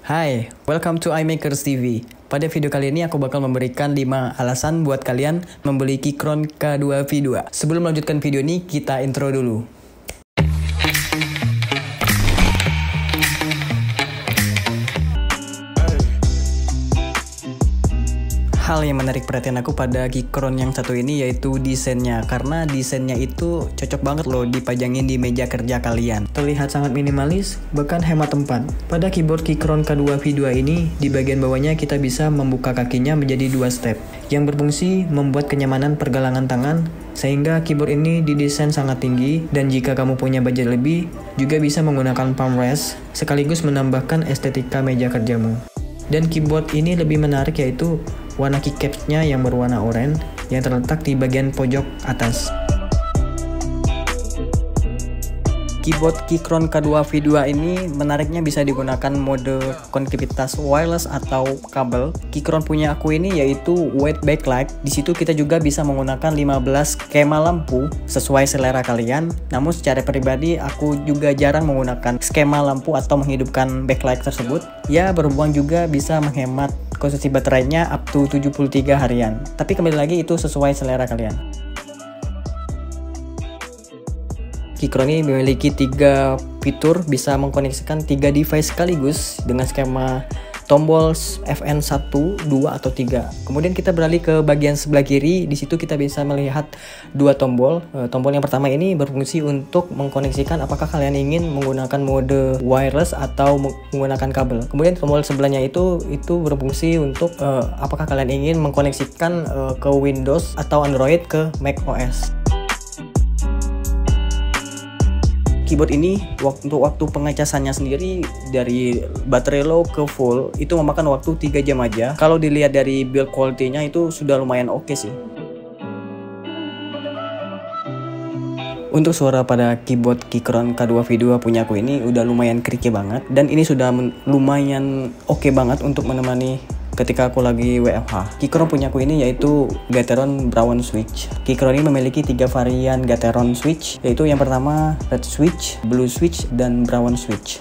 Hai, welcome to iMakers TV. Pada video kali ini aku bakal memberikan 5 alasan buat kalian membeli Keychron K2V2. Sebelum melanjutkan video ini, kita intro dulu. Hal yang menarik perhatian aku pada Keychron yang satu ini yaitu desainnya, karena desainnya itu cocok banget loh dipajangin di meja kerja kalian. Terlihat sangat minimalis, bahkan hemat tempat. Pada keyboard Keychron K2V2 ini, di bagian bawahnya kita bisa membuka kakinya menjadi 2 step, yang berfungsi membuat kenyamanan pergelangan tangan, sehingga keyboard ini didesain sangat tinggi, dan jika kamu punya budget lebih, juga bisa menggunakan palm rest, sekaligus menambahkan estetika meja kerjamu. Dan keyboard ini lebih menarik yaitu warna keycapsnya yang berwarna oranye yang terletak di bagian pojok atas. Keyboard Keychron K2V2 ini menariknya bisa digunakan mode konektivitas wireless atau kabel. Keychron punya aku ini yaitu white backlight. Di situ kita juga bisa menggunakan 15 skema lampu sesuai selera kalian. Namun secara pribadi aku juga jarang menggunakan skema lampu atau menghidupkan backlight tersebut. Ya, berhubung juga bisa menghemat konsumsi baterainya up to 73 harian. Tapi kembali lagi itu sesuai selera kalian. Keychron ini memiliki 3 fitur, bisa mengkoneksikan 3 device sekaligus dengan skema tombol FN1, 2 atau 3. Kemudian kita beralih ke bagian sebelah kiri. Di situ kita bisa melihat 2 tombol. Tombol yang pertama ini berfungsi untuk mengkoneksikan apakah kalian ingin menggunakan mode wireless atau menggunakan kabel. Kemudian tombol sebelahnya itu berfungsi untuk apakah kalian ingin mengkoneksikan ke Windows atau Android ke macOS. Keyboard ini untuk waktu pengecasannya sendiri dari baterai low ke full itu memakan waktu 3 jam aja. Kalau dilihat dari build quality-nya itu sudah lumayan oke sih. Untuk suara pada keyboard Keychron K2V2 punya aku ini udah lumayan creaky banget, dan ini sudah lumayan oke banget untuk menemani ketika aku lagi WFH. Keychron punya aku ini yaitu Gateron Brown Switch. Keychron ini memiliki 3 varian Gateron Switch, yaitu yang pertama Red Switch, Blue Switch, dan Brown Switch.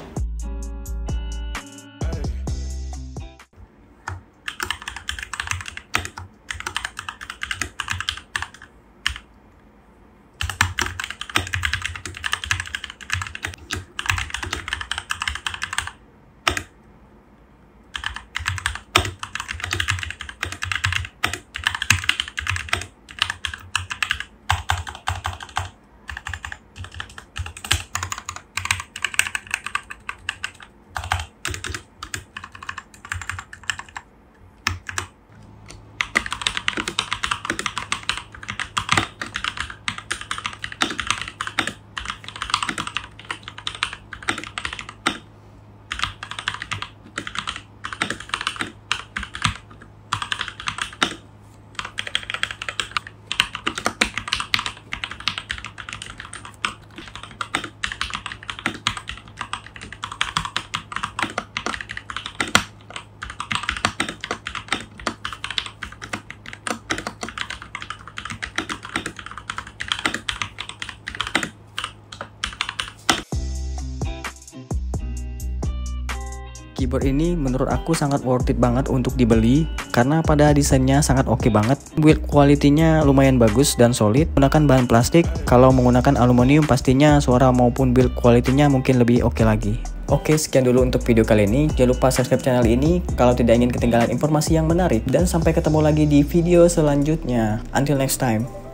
Keyboard ini menurut aku sangat worth it banget untuk dibeli karena pada desainnya sangat oke banget. Build quality-nya lumayan bagus dan solid. Menggunakan bahan plastik, kalau menggunakan aluminium pastinya suara maupun build quality-nya mungkin lebih oke lagi. Oke, sekian dulu untuk video kali ini. Jangan lupa subscribe channel ini kalau tidak ingin ketinggalan informasi yang menarik, dan sampai ketemu lagi di video selanjutnya. Until next time.